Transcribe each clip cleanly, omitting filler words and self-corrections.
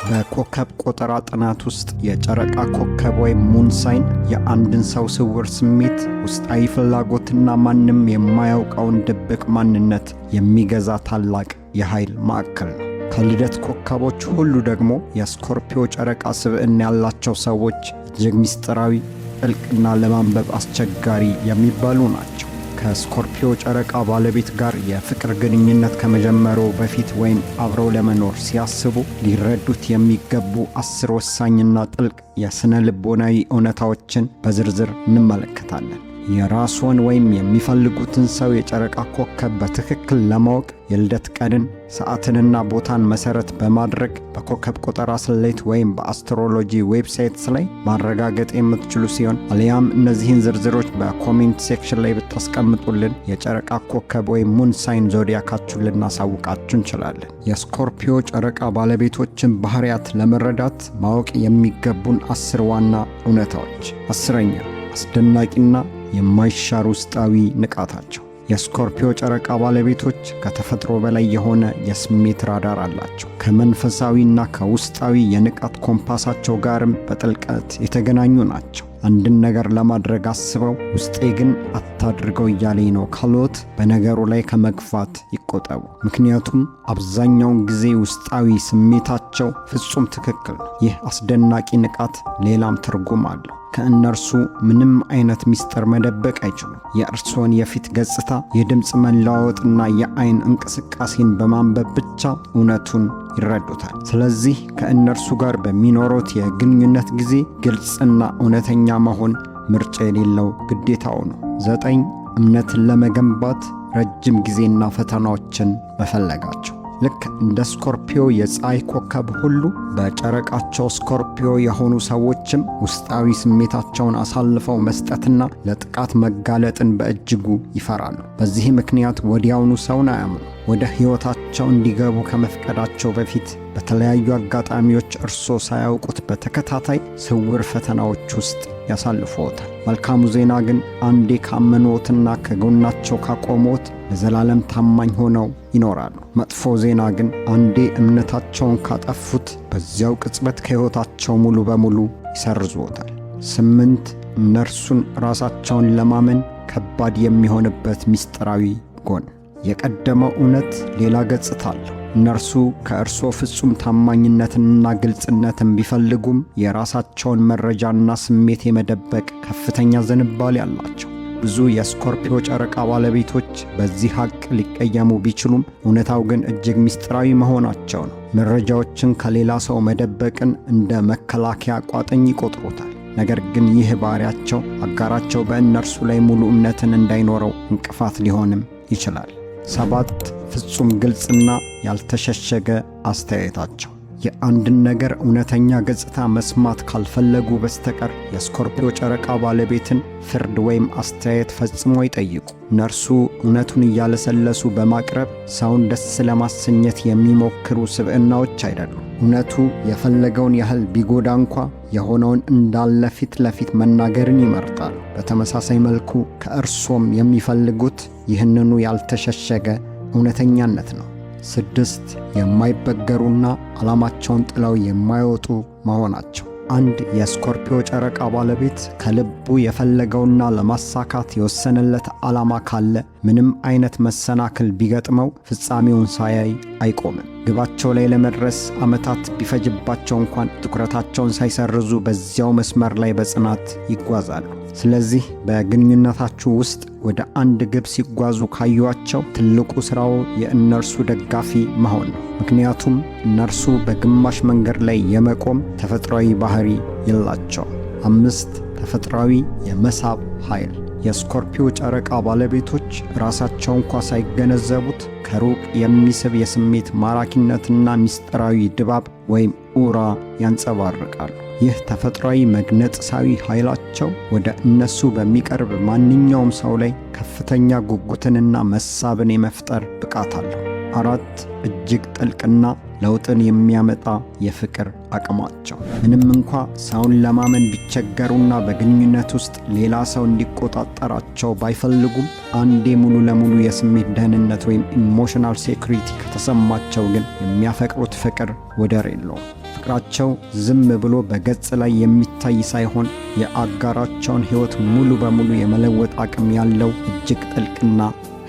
በኮከብ ቆጠራ ጥናት ውስጥ የጨረቃ ኮከብ ወይም ሙን ሳይን የአንድን ሰው ስውር ስሜት፣ ውስጣዊ ፍላጎትና ማንም የማያውቀውን ድብቅ ማንነት የሚገዛ ታላቅ የኃይል ማዕከል ነው። ከልደት ኮከቦች ሁሉ ደግሞ የስኮርፒዮ ጨረቃ ስብዕና ያላቸው ሰዎች እጅግ ምስጢራዊ፣ ጥልቅና ለማንበብ አስቸጋሪ የሚባሉ ናቸው። ከስኮርፒዮ ጨረቃ ባለቤት ጋር የፍቅር ግንኙነት ከመጀመሩ በፊት ወይም አብረው ለመኖር ሲያስቡ ሊረዱት የሚገቡ 10 ወሳኝና ጥልቅ የስነ ልቦናዊ እውነታዎችን በዝርዝር እንመለከታለን። የራስዎን ወይም የሚፈልጉትን ሰው የጨረቃ ኮከብ በትክክል ለማወቅ የልደት ቀንን፣ ሰዓትንና ቦታን መሰረት በማድረግ በኮከብ ቆጠራ ስሌት ወይም በአስትሮሎጂ ዌብሳይትስ ላይ ማረጋገጥ የምትችሉ ሲሆን አሊያም እነዚህን ዝርዝሮች በኮሜንት ሴክሽን ላይ ብታስቀምጡልን የጨረቃ ኮከብ ወይም ሙን ሳይን ዞዲያካችሁን ልናሳውቃችሁ እንችላለን። የስኮርፒዮ ጨረቃ ባለቤቶችን ባህሪያት ለመረዳት ማወቅ የሚገቡን 10 ዋና እውነታዎች። 10ኛ አስደናቂና የማይሻር ውስጣዊ ንቃታቸው። የስኮርፒዮ ጨረቃ ባለቤቶች ከተፈጥሮ በላይ የሆነ የስሜት ራዳር አላቸው። ከመንፈሳዊና ከውስጣዊ የንቃት ኮምፓሳቸው ጋርም በጥልቀት የተገናኙ ናቸው። አንድን ነገር ለማድረግ አስበው ውስጤ ግን አታድርገው እያለኝ ነው ካሎት በነገሩ ላይ ከመግፋት ይቆጠቡ። ምክንያቱም አብዛኛውን ጊዜ ውስጣዊ ስሜታቸው ፍጹም ትክክል ነው። ይህ አስደናቂ ንቃት ሌላም ትርጉም አለው። ከእነርሱ ምንም አይነት ሚስጥር መደበቅ አይችሉም። የእርሶን የፊት ገጽታ፣ የድምፅ መለዋወጥና የአይን እንቅስቃሴን በማንበብ ብቻ እውነቱን ይረዱታል። ስለዚህ ከእነርሱ ጋር በሚኖሩት የግንኙነት ጊዜ ግልጽና እውነተኛ መሆን ምርጫ የሌለው ግዴታው ነው። 9 እምነትን ለመገንባት ረጅም ጊዜና ፈተናዎችን መፈለጋቸው። ልክ እንደ ስኮርፒዮ የፀሐይ ኮከብ ሁሉ በጨረቃቸው ስኮርፒዮ የሆኑ ሰዎችም ውስጣዊ ስሜታቸውን አሳልፈው መስጠትና ለጥቃት መጋለጥን በእጅጉ ይፈራሉ። በዚህ ምክንያት ወዲያውኑ ሰውን አያምኑ። ወደ ሕይወታቸው እንዲገቡ ከመፍቀዳቸው በፊት በተለያዩ አጋጣሚዎች እርሶ ሳያውቁት በተከታታይ ስውር ፈተናዎች ውስጥ ያሳልፈዎታል። መልካሙ ዜና ግን አንዴ ካመኑትና ከጎናቸው ካቆሙት ለዘላለም ታማኝ ሆነው ይኖራሉ። መጥፎ ዜና ግን አንዴ እምነታቸውን ካጠፉት በዚያው ቅጽበት ከሕይወታቸው ሙሉ በሙሉ ይሰርዙዎታል። 8 እነርሱን ራሳቸውን ለማመን ከባድ የሚሆንበት ምስጢራዊ ጎን። የቀደመው እውነት ሌላ ገጽታ አለው። እነርሱ ከእርሶ ፍጹም ታማኝነትንና ግልጽነትን ቢፈልጉም የራሳቸውን መረጃና ስሜት የመደበቅ ከፍተኛ ዝንባሌ አላቸው። ብዙ የስኮርፒዮ ጨረቃ ባለቤቶች በዚህ ሐቅ ሊቀየሙ ቢችሉም እውነታው ግን እጅግ ምስጢራዊ መሆናቸው ነው። መረጃዎችን ከሌላ ሰው መደበቅን እንደ መከላከያ ቋጥኝ ይቆጥሩታል። ነገር ግን ይህ ባህሪያቸው አጋራቸው በእነርሱ ላይ ሙሉ እምነትን እንዳይኖረው እንቅፋት ሊሆንም ይችላል። 7 ፍጹም ግልጽና ያልተሸሸገ አስተያየታቸው። የአንድን ነገር እውነተኛ ገጽታ መስማት ካልፈለጉ በስተቀር የስኮርፒዮ ጨረቃ ባለቤትን ፍርድ ወይም አስተያየት ፈጽሞ ይጠይቁ። እነርሱ እውነቱን እያለሰለሱ በማቅረብ ሰውን ደስ ለማሰኘት የሚሞክሩ ስብዕናዎች አይደሉም። እውነቱ የፈለገውን ያህል ቢጎዳ እንኳ የሆነውን እንዳለ ፊት ለፊት መናገርን ይመርጣሉ። በተመሳሳይ መልኩ ከእርሶም የሚፈልጉት ይህንኑ ያልተሸሸገ እውነተኛነት ነው። 6 የማይበገሩና ዓላማቸውን ጥለው የማይወጡ መሆናቸው። አንድ የስኮርፒዮ ጨረቃ ባለቤት ከልቡ የፈለገውና ለማሳካት የወሰነለት ዓላማ ካለ ምንም አይነት መሰናክል ቢገጥመው ፍጻሜውን ሳያይ አይቆምም። ግባቸው ላይ ለመድረስ ዓመታት ቢፈጅባቸው እንኳን ትኩረታቸውን ሳይሰርዙ በዚያው መስመር ላይ በጽናት ይጓዛሉ። ስለዚህ በግንኙነታችሁ ውስጥ ወደ አንድ ግብ ሲጓዙ ካዩአቸው ትልቁ ሥራው የእነርሱ ደጋፊ መሆን ነው። ምክንያቱም እነርሱ በግማሽ መንገድ ላይ የመቆም ተፈጥሯዊ ባህሪ የላቸውም። 5 ተፈጥሯዊ የመሳብ ኃይል። የስኮርፒዮ ጨረቃ ባለቤቶች ራሳቸው እንኳ ሳይገነዘቡት ከሩቅ የሚስብ የስሜት ማራኪነትና ምስጢራዊ ድባብ ወይም ኡራ ያንጸባርቃሉ። ይህ ተፈጥሯዊ መግነጥሳዊ ኃይላቸው ወደ እነሱ በሚቀርብ ማንኛውም ሰው ላይ ከፍተኛ ጉጉትንና መሳብን የመፍጠር ብቃት አለው። 4 እጅግ ጥልቅና ለውጥን የሚያመጣ የፍቅር አቅማቸው። ምንም እንኳ ሰውን ለማመን ቢቸገሩና በግንኙነት ውስጥ ሌላ ሰው እንዲቆጣጠራቸው ባይፈልጉም አንዴ ሙሉ ለሙሉ የስሜት ደህንነት ወይም ኢሞሽናል ሴኩሪቲ ከተሰማቸው ግን የሚያፈቅሩት ፍቅር ወደር የለውም። ፍቅራቸው ዝም ብሎ በገጽ ላይ የሚታይ ሳይሆን የአጋራቸውን ሕይወት ሙሉ በሙሉ የመለወጥ አቅም ያለው እጅግ ጥልቅና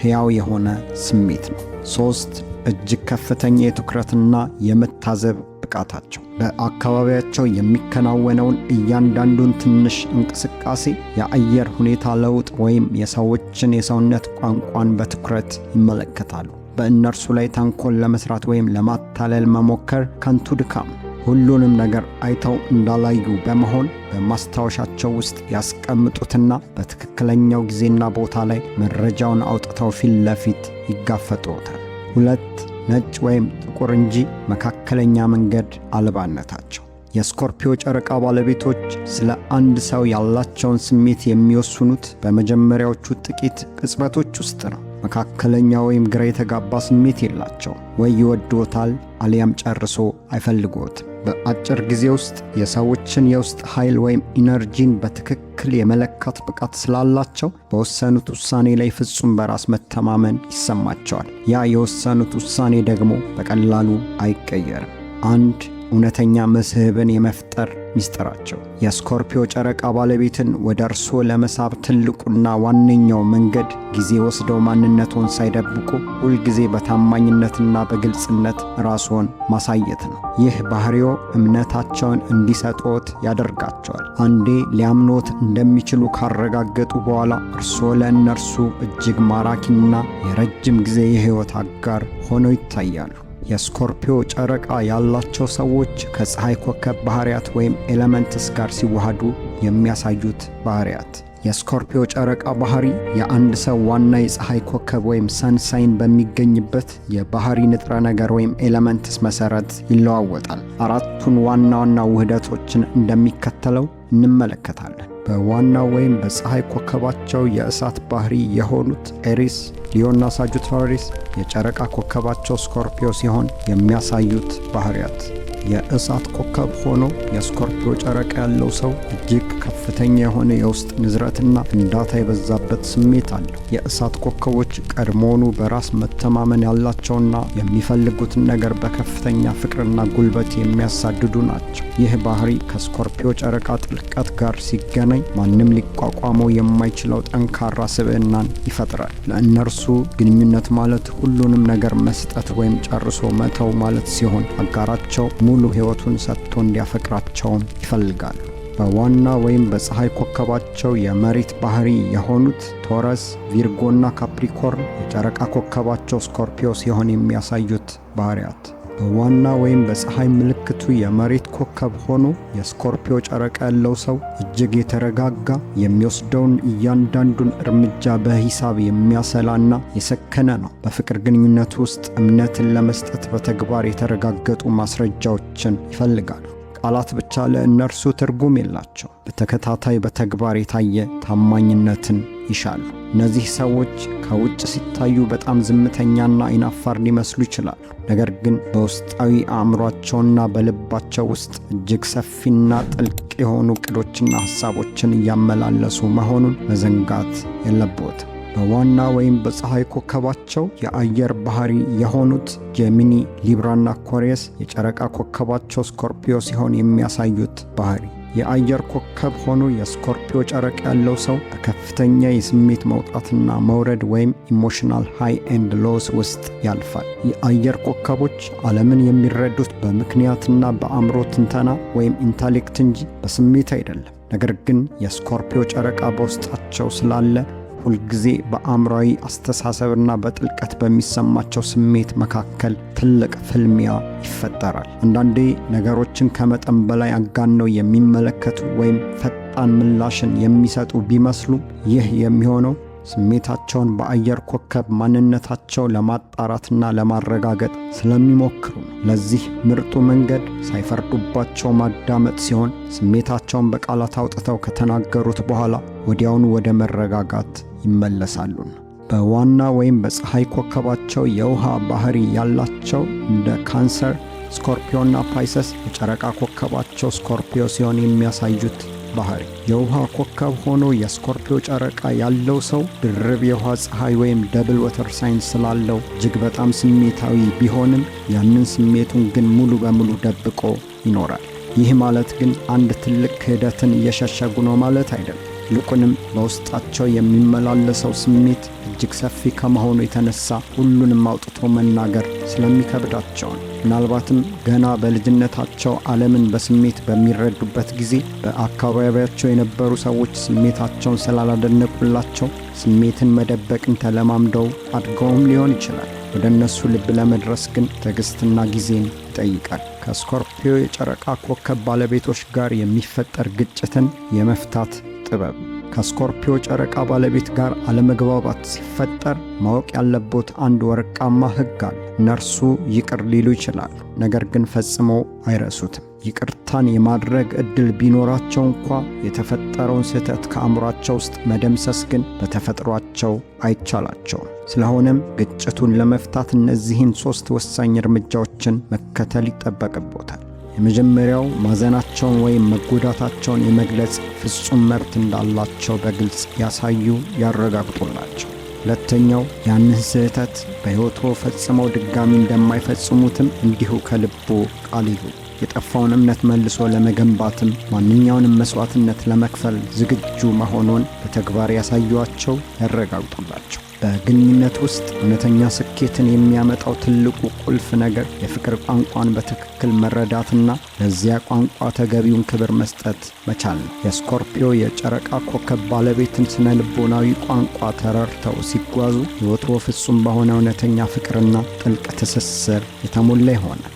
ሕያው የሆነ ስሜት ነው። 3 እጅግ ከፍተኛ የትኩረትና የመታዘብ ብቃታቸው በአካባቢያቸው የሚከናወነውን እያንዳንዱን ትንሽ እንቅስቃሴ፣ የአየር ሁኔታ ለውጥ ወይም የሰዎችን የሰውነት ቋንቋን በትኩረት ይመለከታሉ። በእነርሱ ላይ ተንኮል ለመስራት ወይም ለማታለል መሞከር ከንቱ ድካም። ሁሉንም ነገር አይተው እንዳላዩ በመሆን በማስታወሻቸው ውስጥ ያስቀምጡትና በትክክለኛው ጊዜና ቦታ ላይ መረጃውን አውጥተው ፊት ለፊት ይጋፈጡታል። 2 ነጭ ወይም ጥቁር እንጂ መካከለኛ መንገድ አልባነታቸው። የስኮርፒዮ ጨረቃ ባለቤቶች ስለ አንድ ሰው ያላቸውን ስሜት የሚወስኑት በመጀመሪያዎቹ ጥቂት ቅጽበቶች ውስጥ ነው። መካከለኛ ወይም ግራ የተጋባ ስሜት የላቸው። ወይ ይወድዎታል አሊያም ጨርሶ አይፈልግዎትም። በአጭር ጊዜ ውስጥ የሰዎችን የውስጥ ኃይል ወይም ኢነርጂን በትክክል የመለካት ብቃት ስላላቸው በወሰኑት ውሳኔ ላይ ፍጹም በራስ መተማመን ይሰማቸዋል። ያ የወሰኑት ውሳኔ ደግሞ በቀላሉ አይቀየርም። 1 እውነተኛ መስህብን የመፍጠር ሚስጥራቸው። የስኮርፒዮ ጨረቃ ባለቤትን ወደ እርስዎ ለመሳብ ትልቁና ዋነኛው መንገድ ጊዜ ወስደው ማንነቶን ሳይደብቁ ሁልጊዜ በታማኝነትና በግልጽነት ራስዎን ማሳየት ነው። ይህ ባህሪዎ እምነታቸውን እንዲሰጡት ያደርጋቸዋል። አንዴ ሊያምኖት እንደሚችሉ ካረጋገጡ በኋላ እርስዎ ለእነርሱ እጅግ ማራኪና የረጅም ጊዜ የሕይወት አጋር ሆነው ይታያሉ። የስኮርፒዮ ጨረቃ ያላቸው ሰዎች ከፀሐይ ኮከብ ባህሪያት ወይም ኤሌመንትስ ጋር ሲዋሃዱ የሚያሳዩት ባህሪያት። የስኮርፒዮ ጨረቃ ባህሪ የአንድ ሰው ዋና የፀሐይ ኮከብ ወይም ሰንሳይን በሚገኝበት የባህሪ ንጥረ ነገር ወይም ኤሌመንትስ መሠረት ይለዋወጣል። 4ቱን ዋና ዋና ውህደቶችን እንደሚከተለው እንመለከታለን። በዋናው ወይም በፀሐይ ኮከባቸው የእሳት ባህሪ የሆኑት ኤሪስ፣ ሊዮና ሳጁታሪስ የጨረቃ ኮከባቸው ስኮርፒዮ ሲሆን የሚያሳዩት ባህሪያት የእሳት ኮከብ ሆኖ የስኮርፒዮ ጨረቃ ያለው ሰው እጅግ ከፍተኛ የሆነ የውስጥ ንዝረትና ፍንዳታ የበዛበት ስሜት አለው። የእሳት ኮከቦች ቀድሞውኑ በራስ መተማመን ያላቸውና የሚፈልጉትን ነገር በከፍተኛ ፍቅርና ጉልበት የሚያሳድዱ ናቸው። ይህ ባህሪ ከስኮርፒዮ ጨረቃ ጥልቀት ጋር ሲገናኝ ማንም ሊቋቋመው የማይችለው ጠንካራ ስብዕናን ይፈጥራል። ለእነርሱ ግንኙነት ማለት ሁሉንም ነገር መስጠት ወይም ጨርሶ መተው ማለት ሲሆን አጋራቸው ሙሉ ሕይወቱን ሰጥቶ እንዲያፈቅራቸውም ይፈልጋሉ። በዋና ወይም በፀሐይ ኮከባቸው የመሬት ባህሪ የሆኑት ቶረስ፣ ቪርጎና ካፕሪኮርን የጨረቃ ኮከባቸው ስኮርፒዮ ሲሆን የሚያሳዩት ባህሪያት በዋና ወይም በፀሐይ ምልክቱ የመሬት ኮከብ ሆኖ የስኮርፒዮ ጨረቃ ያለው ሰው እጅግ የተረጋጋ፣ የሚወስደውን እያንዳንዱን እርምጃ በሂሳብ የሚያሰላና የሰከነ ነው። በፍቅር ግንኙነት ውስጥ እምነትን ለመስጠት በተግባር የተረጋገጡ ማስረጃዎችን ይፈልጋሉ። ቃላት ብቻ ለእነርሱ ትርጉም የላቸው። በተከታታይ በተግባር የታየ ታማኝነትን ይሻሉ። እነዚህ ሰዎች ከውጭ ሲታዩ በጣም ዝምተኛና አይናፋር ሊመስሉ ይችላሉ። ነገር ግን በውስጣዊ አእምሯቸውና በልባቸው ውስጥ እጅግ ሰፊና ጥልቅ የሆኑ ዕቅዶችና ሐሳቦችን እያመላለሱ መሆኑን መዘንጋት የለብዎትም። በዋና ወይም በፀሐይ ኮከባቸው የአየር ባህሪ የሆኑት ጄሚኒ፣ ሊብራና አኳሪየስ የጨረቃ ኮከባቸው ስኮርፒዮ ሲሆን የሚያሳዩት ባህሪ የአየር ኮከብ ሆኖ የስኮርፒዮ ጨረቃ ያለው ሰው በከፍተኛ የስሜት መውጣትና መውረድ ወይም ኢሞሽናል ሃይ ኤንድ ሎስ ውስጥ ያልፋል። የአየር ኮከቦች ዓለምን የሚረዱት በምክንያትና በአእምሮ ትንተና ወይም ኢንተሌክት እንጂ በስሜት አይደለም። ነገር ግን የስኮርፒዮ ጨረቃ በውስጣቸው ስላለ ሁልጊዜ በአእምሯዊ አስተሳሰብና በጥልቀት በሚሰማቸው ስሜት መካከል ትልቅ ፍልሚያ ይፈጠራል። አንዳንዴ ነገሮችን ከመጠን በላይ አጋነው የሚመለከቱ ወይም ፈጣን ምላሽን የሚሰጡ ቢመስሉም ይህ የሚሆነው ስሜታቸውን በአየር ኮከብ ማንነታቸው ለማጣራትና ለማረጋገጥ ስለሚሞክሩ ነው። ለዚህ ምርጡ መንገድ ሳይፈርዱባቸው ማዳመጥ ሲሆን ስሜታቸውን በቃላት አውጥተው ከተናገሩት በኋላ ወዲያውኑ ወደ መረጋጋት ይመለሳሉን። በዋና ወይም በፀሐይ ኮከባቸው የውሃ ባህሪ ያላቸው እንደ ካንሰር፣ ስኮርፒዮና ፓይሰስ የጨረቃ ኮከባቸው ስኮርፒዮ ሲሆን የሚያሳዩት ባህሪ የውሃ ኮከብ ሆኖ የስኮርፒዮ ጨረቃ ያለው ሰው ድርብ የውሃ ፀሐይ ወይም ደብል ወተር ሳይን ስላለው እጅግ በጣም ስሜታዊ ቢሆንም ያንን ስሜቱን ግን ሙሉ በሙሉ ደብቆ ይኖራል። ይህ ማለት ግን አንድ ትልቅ ክህደትን እየሸሸጉ ነው ማለት አይደለም። ይልቁንም በውስጣቸው የሚመላለሰው ስሜት እጅግ ሰፊ ከመሆኑ የተነሳ ሁሉንም አውጥቶ መናገር ስለሚከብዳቸው ነው። ምናልባትም ገና በልጅነታቸው ዓለምን በስሜት በሚረዱበት ጊዜ በአካባቢያቸው የነበሩ ሰዎች ስሜታቸውን ስላላደነቁላቸው ስሜትን መደበቅን ተለማምደው አድገውም ሊሆን ይችላል። ወደ እነሱ ልብ ለመድረስ ግን ትዕግስትና ጊዜን ይጠይቃል። ከስኮርፒዮ የጨረቃ ኮከብ ባለቤቶች ጋር የሚፈጠር ግጭትን የመፍታት ጥበብ። ከስኮርፒዮ ጨረቃ ባለቤት ጋር አለመግባባት ሲፈጠር ማወቅ ያለቦት አንድ ወርቃማ ሕግ አለ። እነርሱ ይቅር ሊሉ ይችላሉ፣ ነገር ግን ፈጽመው አይረሱትም። ይቅርታን የማድረግ ዕድል ቢኖራቸው እንኳ የተፈጠረውን ስህተት ከአእምሯቸው ውስጥ መደምሰስ ግን በተፈጥሯቸው አይቻላቸውም። ስለሆነም ግጭቱን ለመፍታት እነዚህን 3 ወሳኝ እርምጃዎችን መከተል ይጠበቅቦታል። የመጀመሪያው ማዘናቸውን ወይም መጎዳታቸውን የመግለጽ ፍጹም መብት እንዳላቸው በግልጽ ያሳዩ፣ ያረጋግጡላቸው። ሁለተኛው ያንን ስህተት በሕይወቶ ፈጽመው ድጋሚ እንደማይፈጽሙትም እንዲሁ ከልቦ ቃል ይሉ። የጠፋውን እምነት መልሶ ለመገንባትም ማንኛውንም መስዋዕትነት ለመክፈል ዝግጁ መሆኑን በተግባር ያሳዩአቸው፣ ያረጋግጡላቸው። በግንኙነት ውስጥ እውነተኛ ስኬትን የሚያመጣው ትልቁ ቁልፍ ነገር የፍቅር ቋንቋን በትክክል መረዳትና ለዚያ ቋንቋ ተገቢውን ክብር መስጠት መቻል ነው። የስኮርፒዮ የጨረቃ ኮከብ ባለቤትን ስነ ልቦናዊ ቋንቋ ተረድተው ሲጓዙ ሕይወቶ ፍጹም በሆነ እውነተኛ ፍቅርና ጥልቅ ትስስር የተሞላ ይሆናል።